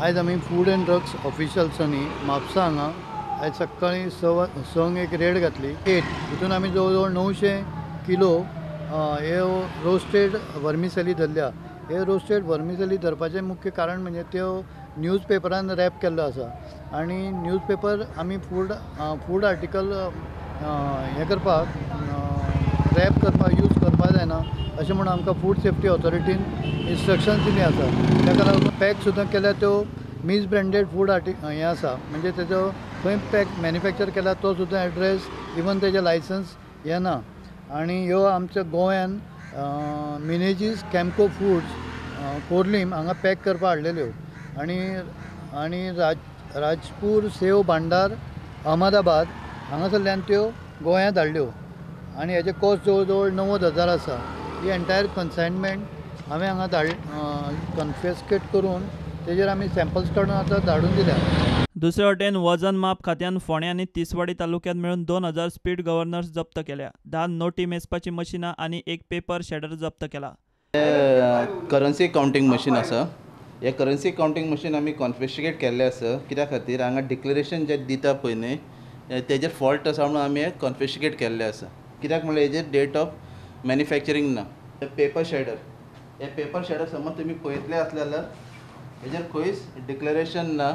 आयज आमी food end drugs ऑफिशल्सांनी Mapusa हांगा आयज सकाळीं संक एक रेड घातली तितून आमी जवळ जवळ 900 किलो हे रोस्टेड वर्मिसेली धरल्या. हे रोस्टेड वर्मिसेली धरपाचें मुख्य कारण म्हणजे त्यो न्यूज पेपरान रॅप केल्लो आसा आनी न्यूज पेपर आमी फूड आर्टिकल हे करपाक रॅप करपाक यूज करपाक जायना अशें म्हणून आमकां फूड सेफ्टी ऑथॉरिटीन इन्स्ट्रक्शन्स दिल्लीं आसा. ताका लागून पॅक सुद्दां केल्यार त्यो मिसब्रँडेड फूड हें आसा म्हणजे तेजो खंय पॅक मॅन्युफॅक्चर केला तो सुद्दां एड्रेस इवन तेजें लायसन्स हें ना. आनी ह्यो आमच्या गोंयान मिनेजीस कॅम्को फूड्स कोर्लीम हांगा पॅक करपाक हाडलेल्यो आनी राजपूर सेव भांडार अहमदाबाद हांगासरल्यान त्यो गोंयांत धाडल्यो आनी हेजे कॉस्ट जवळ जवळ 90,000 आसा. ही एंटायर कन्सायनमेंट हांवें हांगा कन्फेस्केट करून तेजेर आमी सॅम्पल्स काडून आतां धाडून दिल्या. दुसरे वटेन वजन माप खात्यान फोंडें आनी तिसवाडी तालुक्यांत मेळून 2000 स्पीड गव्हर्नर्स जप्त केल्या. 10 नोटी मेजपाची मशिनां आनी एक पेपर शेडर जप्त केला. करन्सी काउंटींग मशीन आसा. हे करन्सी काउंटींग मशीन आमी कॉन्फिस्केट केल्ले आसा. कित्या खातीर हांगा डिक्लेरेशन जे दिता पळय न्ही तेजेर फॉल्ट आसा म्हणून आमी हे कॉन्फिस्केट केल्ले आसा. कित्याक म्हणल्यार हेजेर डेट ऑफ मॅन्युफॅक्चरींग ना. पेपर शेडर हे पेपर शेडर समज तुमी पळयतले आसले जाल्यार हेजेर खंयच डिक्लेरेशन ना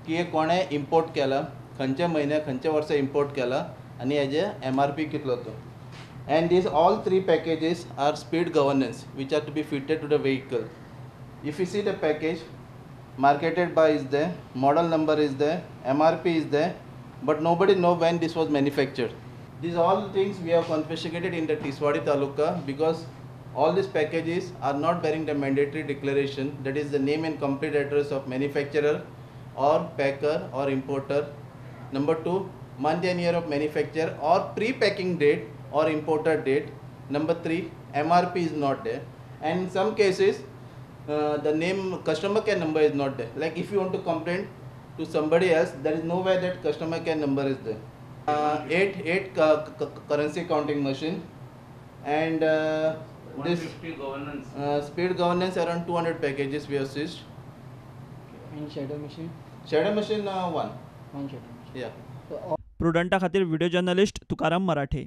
की हे कोणें इम्पोर्ट केला, खंयच्या म्हयन्याक खंयच्या वर्सा इम्पोर्ट केला आनी हेजे MRP कितलो तो. And these all 3 packages are speed governance which are to be fitted to the vehicle. If you see the package, marketed by is there, model number is there, MRP is there, but nobody know when this was manufactured. These all things we have confiscated in the Tiswadi Taluka because all these packages are not bearing the mandatory declaration, that is the name and complete address of manufacturer or packer or importer. Number 2, month and year of manufacture or pre-packing date or importer date. Number 3, MRP is not there, and in some cases the name customer care number is not there. Like if you want to complain to somebody else, there is no way that customer care number is there. 8 currency counting machine and this speed governance around 200 packages we have seized. And shadow machine 1 one shadow machine. yeah. प्रुडंटा खातीर video journalist Tukaram मराठे.